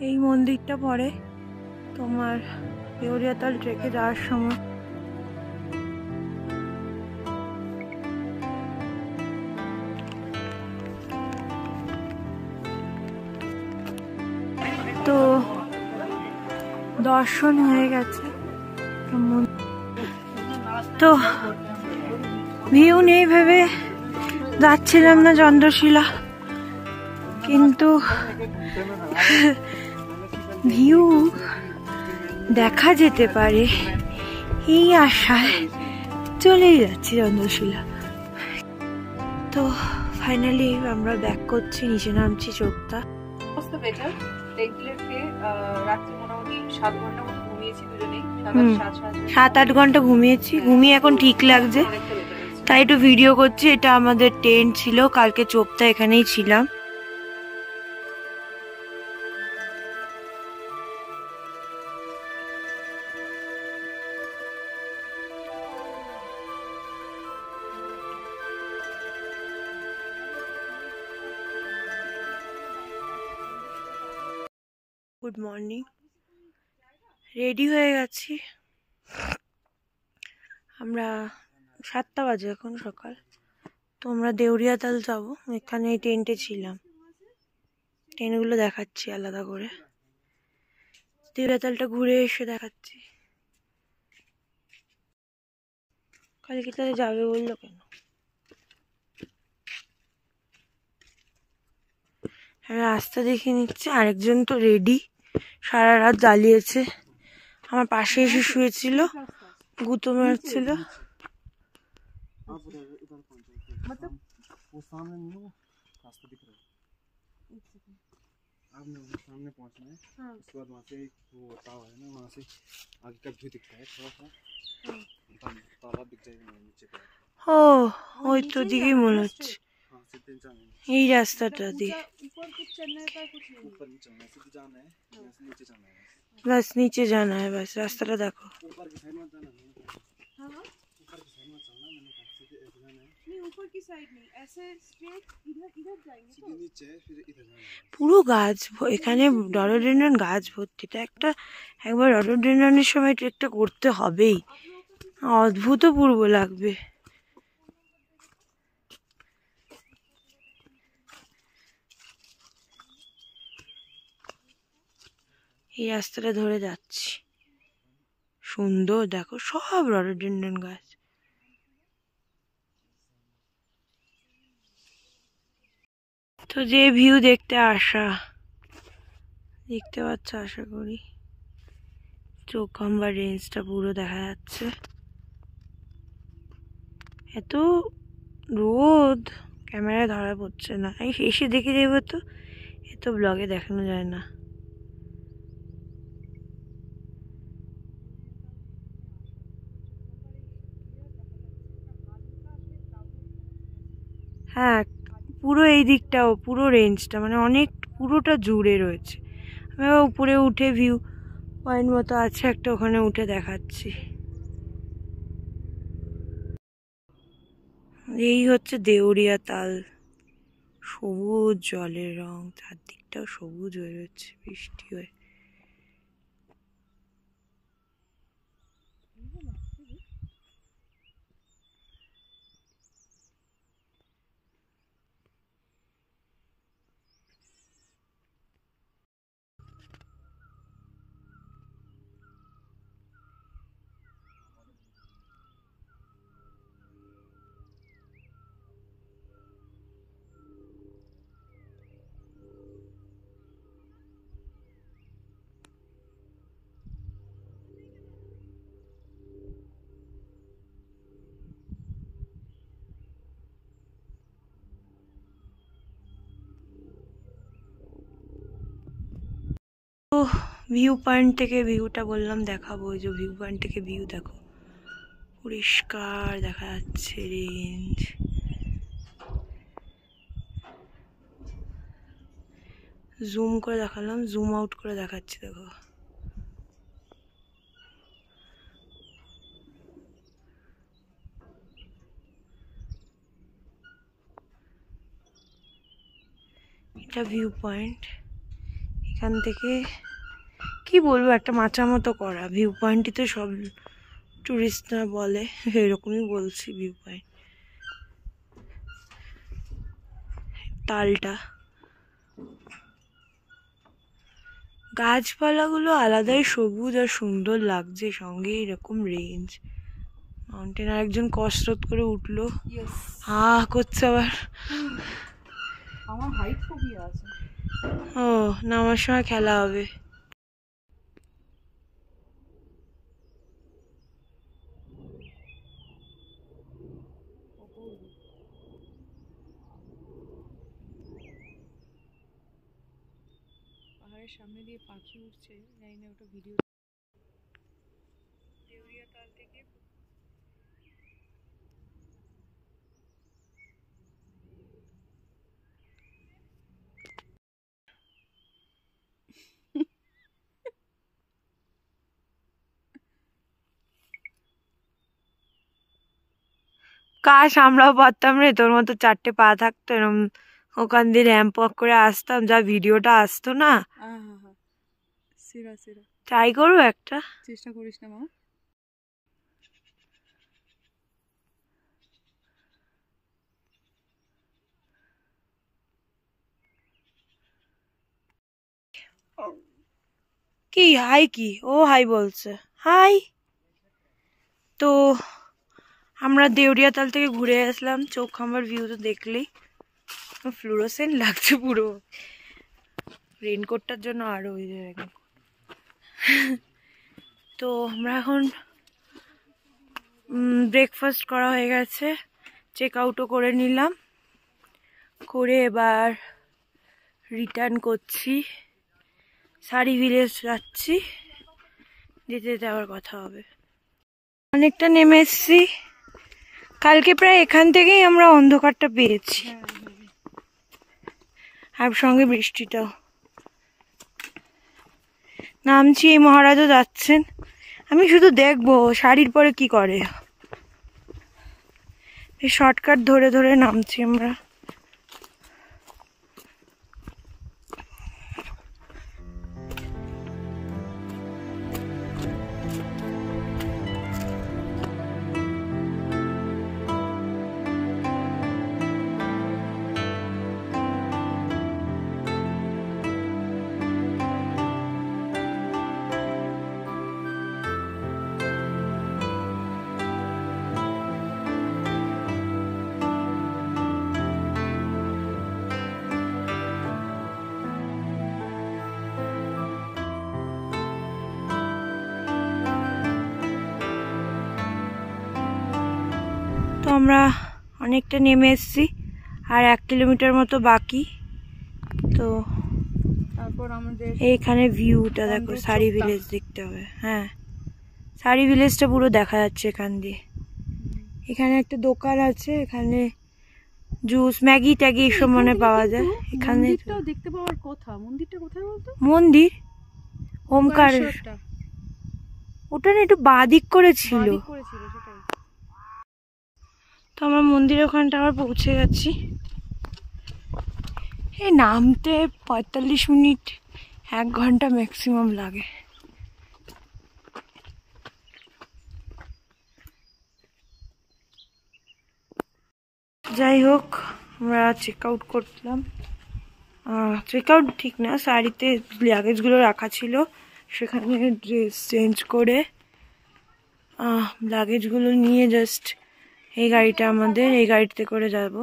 এই মন্দিরটা পড়ে তোমার দেউরিয়াতাল ট্রেকে যাওয়ার সময়। তো দর্শন হয়ে গেছে, তো ভিউ নেই ভেবে যাচ্ছিলাম না চন্দ্রশিলা, কিন্তু ভিউ দেখা যেতে পারে এই আশায় চলেই যাচ্ছি চন্দ্রশিলা। তো ফাইনালি আমরা ব্যাক করছি, নিচে নামছি চোখটা। মোটামুটি 7 ঘন্টা মতো ঘুমিয়েছি দুজনেই, 7-8 ঘন্টা ঘুমিয়েছি, ঘুমিয়ে এখন ঠিক লাগছে, তাই একটু ভিডিও করছি। এটা আমাদের টেন্ট ছিল, কালকে চোপতা এখানেই ছিলাম। গুড মর্নিং, রেডি হয়ে গেছি আমরা। 7টা বাজে এখন সকাল। তো আমরা দেউরিয়াতাল যাবো, এখানে এই টেন্টে ছিলাম। টেন্টগুলো দেখাচ্ছি আলাদা করে, দেউরিয়াতালটা ঘুরে এসে দেখাচ্ছি। কালকে তাহলে যাবে বললো কেন? রাস্তা দেখে নিচ্ছে। আরেকজন তো রেডি, সারা রাত জ্বালিয়েছে, আমার পাশে এসে শুয়েছিল, গুঁতো মারছিল। आपने सामने पहुंचना है, उसके बाद वहाँ से वो ताव है ना, वहाँ से आगे का व्यू दिखता है थोड़ा सा, तालाब दिख जाएगा नीचे का। ও ওই তো দিকেই মনে হচ্ছে, हाँ सीधे जाना है, এই রাস্তাটা দিয়ে। ऊपर नहीं चलना है, सीधे जाना है, यहाँ से नीचे जाना है, बस नीचे जाना है, बस रास्ताটা দেখো। ऊपर की साइड मत जाना, हाँ ऊपर की साइड मत चलना, मैंने कहा सीधे ऐसे जाना है। नहीं ऊपर की साइड नहीं, ऐसे स्ट्रेट इधर इधर जाएंगे तो सीधे नीचे फिर इधर जाना है। পুরো গাছ, এখানে রডোডেনড্রন গাছ ভর্তি। এটা একটা, একবার রডোডেনড্রনের সময় ট্রেকটা করতে হবেই, অদ্ভুতপূর্ব লাগবে। এই রাস্তাটা ধরে যাচ্ছি, সুন্দর দেখো, সব রডোডেনড্রন গাছ। তো যে ভিউ দেখতে আসা, দেখতে পাচ্ছ আশা করি, চৌখাম্বা রেঞ্জটা পুরো দেখা যাচ্ছে। এত রোদ, ক্যামেরায় ধরা পড়ছে না, এই এসে দেখে যাবো, তো এত ব্লগে দেখানো যায় না। হ্যাঁ, পুরো এই দিকটাও, পুরো রেঞ্জটা মানে অনেক, পুরোটা জুড়ে রয়েছে। আমি আবার উপরে উঠে ভিউ পয়েন্ট মতো আছে একটা, ওখানে উঠে দেখাচ্ছি। এই হচ্ছে দেউরিয়াতাল, সবুজ জলের রং, চারদিকটাও সবুজ হয়ে রয়েছে বৃষ্টি হয়ে। তো ভিউ পয়েন্ট থেকে ভিউটা বললাম দেখাবো, ওই যে ভিউ পয়েন্ট থেকে ভিউ দেখো, পরিষ্কার দেখা যাচ্ছে রেঞ্জ। জুম করে দেখালাম, জুম আউট করে দেখাচ্ছি দেখো। এটা ভিউ পয়েন্ট, এখান থেকে কি বলবো, একটা মাচার মতো করা। ভিউ পয়েন্টই তো সব টুরিস্টরা বলে, এরকমই বলছি ভিউ পয়েন্ট। তালটা, গাছপালাগুলো আলাদাই সবুজ আর সুন্দর লাগছে, সঙ্গে এরকম রেঞ্জ মাউন্টেন। আর একজন কসরত করে উঠলো, হা করছে আবার। আমার হাইট ফোবিয়া আছে। ও, নামার সময় খেলা হবে। পাহাড়ের সামনে দিয়ে পাখি উঠছে, জানি না ওটা ভিডিও। দেউরিয়া তাল থেকে কাশ আমরাও পারতাম রে, তোর মতো 4টে পা থাকতো, এরম ওখান দিয়ে র্যাম্প ওয়াক করে আসতাম, যা ভিডিওটা আসতো না। সেরা সেরা, ট্রাই করবো একটা। চেষ্টা করিস না মা। কি হাই, কি ও হাই বলছে, হাই। তো আমরা দেউরিয়া তাল থেকে ঘুরে আসলাম। চোখ আমার ভিউ তো দেখলেই, ফ্লুরোসেন্ট লাগছে পুরো। রেনকোটটার জন্য আরো ওই জায়গায়। তো আমরা এখন ব্রেকফাস্ট করা হয়ে গেছে, চেক আউটও করে নিলাম, করে এবার রিটার্ন করছি, সারি ভিলেজ যাচ্ছি। যেতে যেতে আবার কথা হবে। অনেকটা নেমে এসছি, কালকে প্রায় এখান থেকেই আমরা অন্ধকারটা পেয়েছি, আর সঙ্গে বৃষ্টিটাও। নামছি, এই মহারাজও যাচ্ছেন, আমি শুধু দেখবো শাড়ির পরে কি করে। এই শর্টকাট ধরে ধরে নামছি আমরা। তো আমরা অনেকটা নেমে এসেছি, আর 1 কিলোমিটার মতো বাকি। তো তারপর আমাদের এইখানে ভিউটা দেখো, সারি ভিলেজ দেখতে হবে। হ্যাঁ, সারি ভিলেজটা পুরো দেখা যাচ্ছে এখান দিয়ে। এখানে একটা দোকান আছে, এখানে জুস ম্যাগি ট্যাগি এসব মনে পাওয়া যায়। এখানে মন্দিরটাও দেখতে পাওয়ার কথা। মন্দিরটা কোথায় বলতো? মন্দির ওমকার, ওটা না একটু বাদিক করে ছিল। তো আমরা মন্দিরের ওখানটা আবার পৌঁছে গেছি। এই নামতে 45 মিনিট 1 ঘন্টা ম্যাক্সিমাম লাগে। যাই হোক, আমরা চেক আউট করলাম। চেক আউট ঠিক না, শাড়িতে লাগেজগুলো রাখা ছিল, সেখানে ড্রেস চেঞ্জ করে লাগেজগুলো নিয়ে জাস্ট এই গাড়িটা আমাদের, এই গাড়িতে করে যাব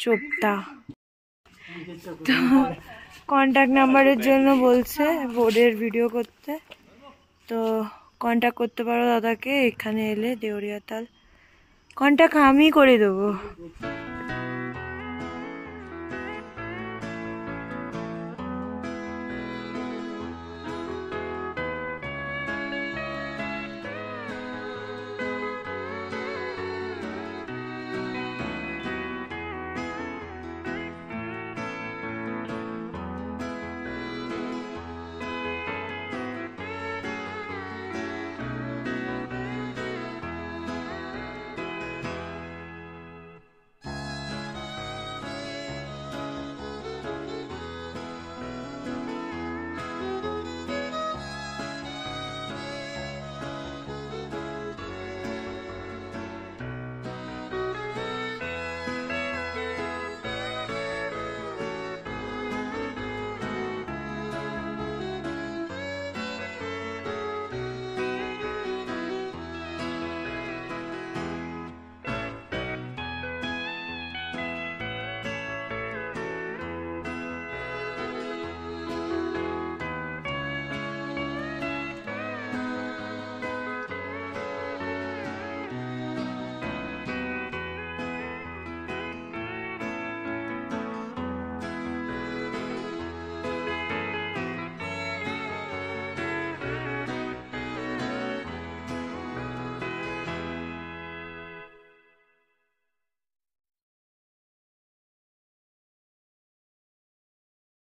চোপতা। তো কন্ট্যাক্ট নাম্বারের জন্য বলছে বোর্ডের ভিডিও করতে, তো কন্ট্যাক্ট করতে পারো দাদাকে এখানে এলে দেউরিয়া তাল। কন্ট্যাক্ট আমি করে দেবো।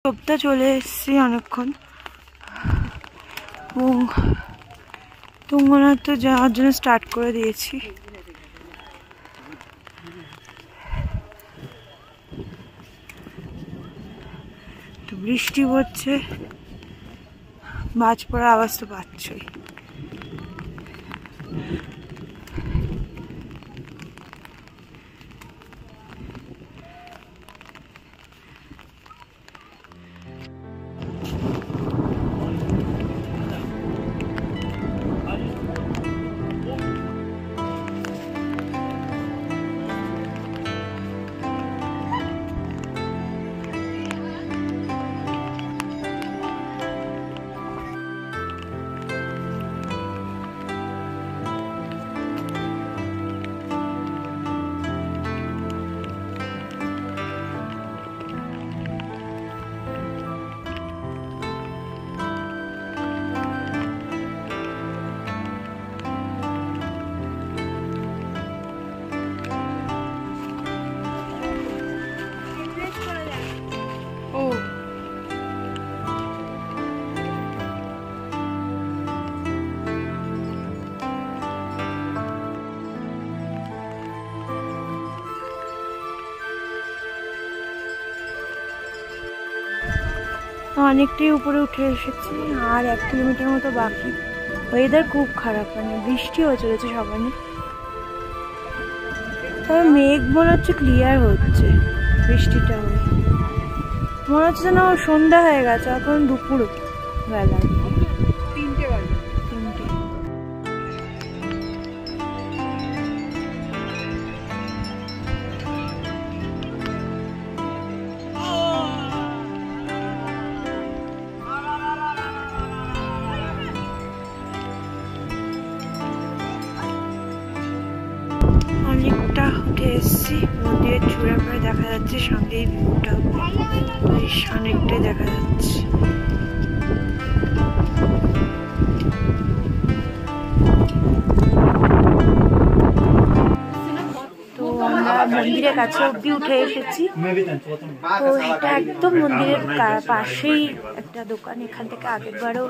সপ্তাহ চলে এসেছি অনেকক্ষণ, এবং তুঙ্গনাথ তো যাওয়ার জন্য স্টার্ট করে দিয়েছি। তো বৃষ্টি পড়ছে, বাজ পড়ার আওয়াজ তো পাচ্ছই। অনেকটাই উপরে উঠে এসেছি, আর 1 কিলোমিটার মতো বাকি। ওয়েদার খুব খারাপ, মানে বৃষ্টি হয়ে চলেছে সকালে, তবে মেঘ মনে হচ্ছে ক্লিয়ার হচ্ছে। বৃষ্টিটা হয়ে মনে হচ্ছে যেন সন্ধ্যা হয়ে গেছে, এখন দুপুর বেলা 3টে বাজে। 3টে। অনেকটা উঠে এসেছি, মন্দিরের চূড়া করে দেখা যাচ্ছে, সঙ্গে এই ভিউটা বেশ অনেকটাই দেখা যাচ্ছে। তো আমরা মন্দিরের কাছে অব্দি উঠে এসেছি। তো এটা একদম মন্দিরের পাশেই একটা দোকান। এখান থেকে আগেরবারও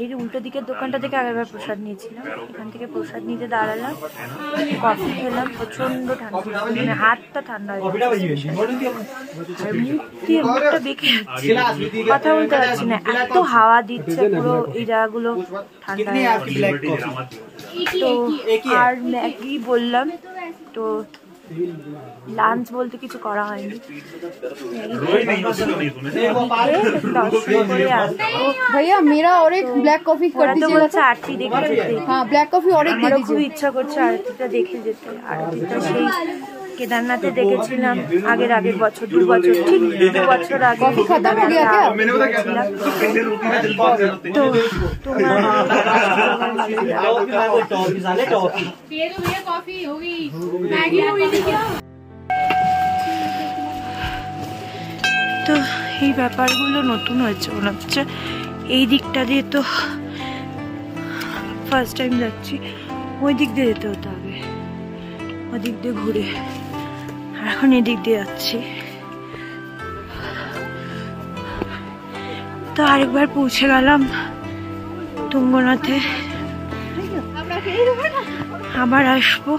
এর উল্টো দিকের দোকানটা থেকে আগেরবার প্রসাদ নিয়েছিলাম। এখান থেকে প্রসাদ নিতে দাঁড়ালাম, কফি খেলাম, প্রচন্ড ঠান্ডা, মানে হাতটা ঠান্ডা হয়ে গেছে, আর মুখটা বেঁকে যাচ্ছে, কথা বলতে পারছি না, এত হাওয়া দিচ্ছে, পুরো এই জায়গাগুলো ঠান্ডা হয়ে যাচ্ছে। তো আর ম্যাগি বললাম, তো লাঞ্চ বলতে কিছু করা হয়নি। भैया मेरा और एक ब्लैक कॉफी कर दीजिए। आरती देखे যেতে, हाँ ब्लैक कॉफी और एक दे আমারও दीजिए। খুব ইচ্ছা করছে আরতিটা দেখে যেতে। আরতিটা সেই কেদারনাথে দেখেছিলাম আগের বছর, 2 বছর, ঠিক 2 বছর আগে। कॉफी खत्म हो गया क्या? তো তোমার कॉफी होगी, मैगी होगी क्या? তো এই ব্যাপারগুলো নতুন হয়েছে মনে হচ্ছে। এই দিকটা দিয়ে তো ফার্স্ট টাইম যাচ্ছি, ওই দিক দিয়ে যেতে হতে হবে, ওই দিক দিয়ে ঘুরে, আর এখন এদিক দিয়ে যাচ্ছি। তো আরেকবার পৌঁছে গেলাম তুঙ্গনাথে, আবার আসবো।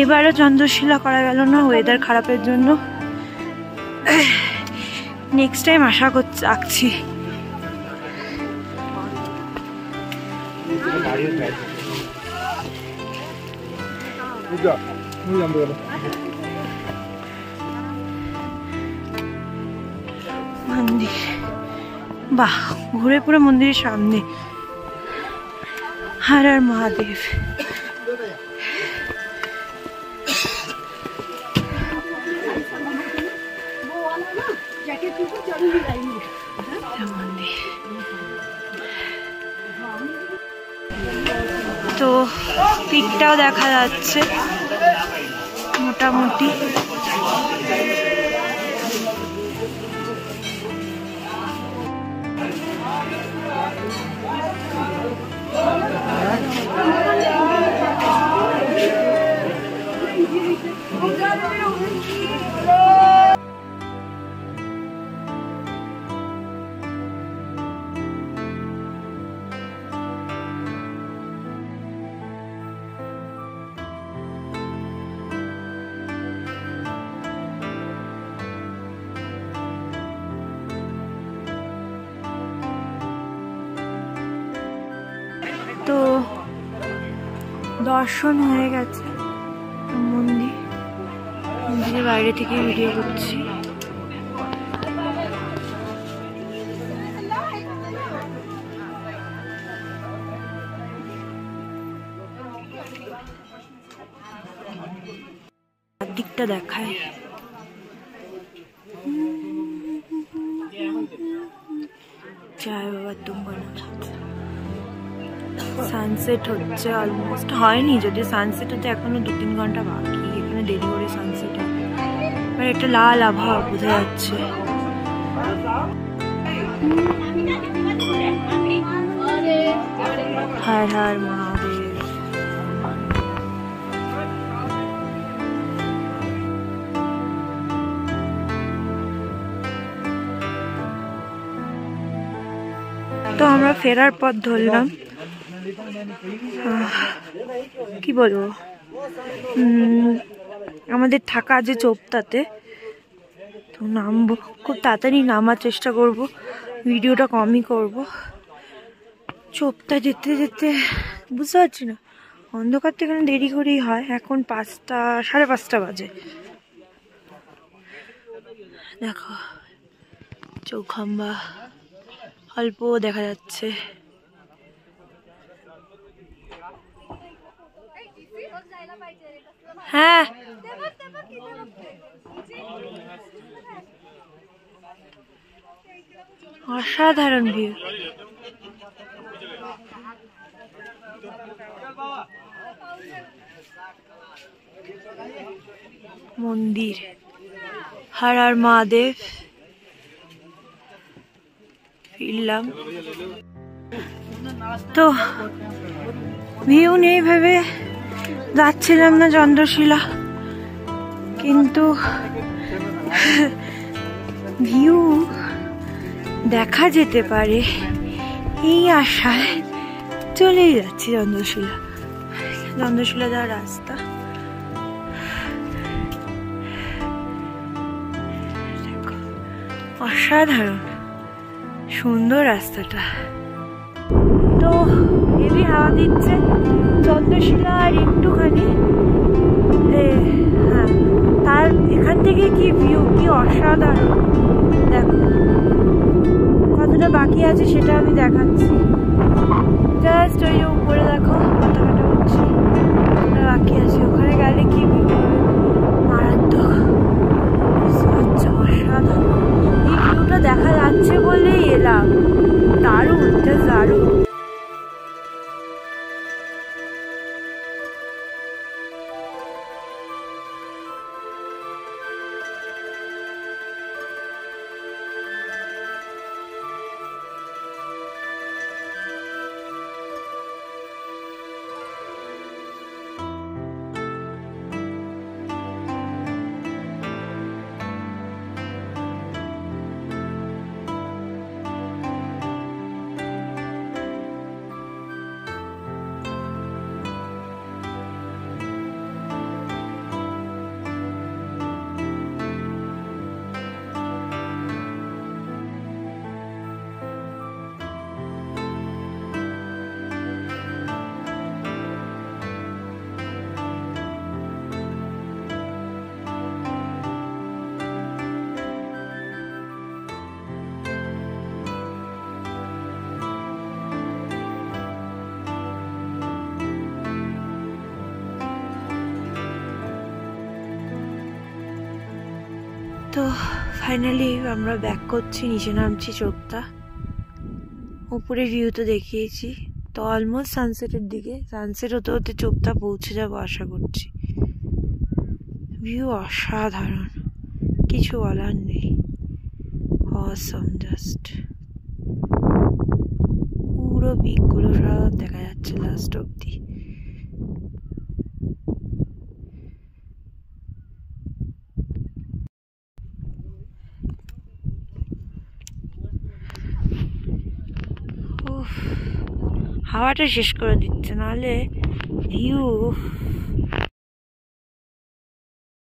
এবারও চন্দ্রশিলা করা গেল না ওয়েদার খারাপের জন্য। নেক্সট টাইম আশা করছি আঁকছি। মন্দির, বাহ, ঘুরে পুরো মন্দিরের সামনে। হর হর মহাদেব। তো পিকটাও দেখা যাচ্ছে মোটামুটি। তো দর্শন হয়ে গেছে মন্দিরের বাইরে থেকে ভিডিও করছি। দিকটা দেখায় জয় বাবা তুঙ্গনাথ। সানসেট হচ্ছে, অলমোস্ট হয়নি, যদি সানসেট হচ্ছে এখনো 2-3 ঘন্টা বাকি। এখানে দেরি করে সানসেট হয়, মানে একটা লাল আবহাওয়া বোঝা যাচ্ছে। হর হর মহাদেব। তো আমরা ফেরার পথ ধরলাম। কি বলবো, আমাদের থাকা যে চোপতাতে, তো নামবো, খুব তাড়াতাড়ি নামার চেষ্টা করব, ভিডিওটা কমই করব। চোপতা যেতে যেতে বুঝতে পারছি না, অন্ধকার তো এখানে দেরি করেই হয়। এখন 5টা, 5:30 বাজে। দেখো চৌখাম্বা অল্প দেখা যাচ্ছে। হ্যাঁ, অসাধারণ ভিউ। মন্দির হর হর মহাদেব। ফিরলাম তো ভিউ নেই ভেবে যাচ্ছিলাম না চন্দ্রশিলা, কিন্তু ভিউ দেখা যেতে পারে এই আশায় চলেই যাচ্ছি চন্দ্রশিলা। চন্দ্রশিলা যাওয়ার রাস্তা অসাধারণ সুন্দর রাস্তাটা। তো হেভি হাওয়া দিচ্ছে চন্দ্রশিলা আর একটুখানি, হ্যাঁ, তার এখান থেকে কি ভিউ, কি অসাধারণ। দেখো কতটা বাকি আছে সেটা আমি দেখাচ্ছি। জাস্ট ওই উপরে দেখো কতটা হচ্ছে, বাকি আছে। ওখানে গেলে কি ভিউ মারাত্মক, অসাধারণ। এই ভিউটা দেখা যাচ্ছে বলেই এলাম, দারুণ, জাস্ট দারুণ। তো ফাইনালি আমরা ব্যাক করছি, নিচে নামছি চোপতা। উপরে ভিউ তো দেখিয়েছি, তো অলমোস্ট সানসেটের দিকে, সানসেট হতে হতে চোপতা পৌঁছে যাবো আশা করছি। ভিউ অসাধারণ, কিছু বলার নেই, অসম। জাস্ট পুরো পিকগুলো সব দেখা যাচ্ছে লাস্ট অব্দি। হাওয়াটা শেষ করে দিচ্ছে, নাহলে ভিউ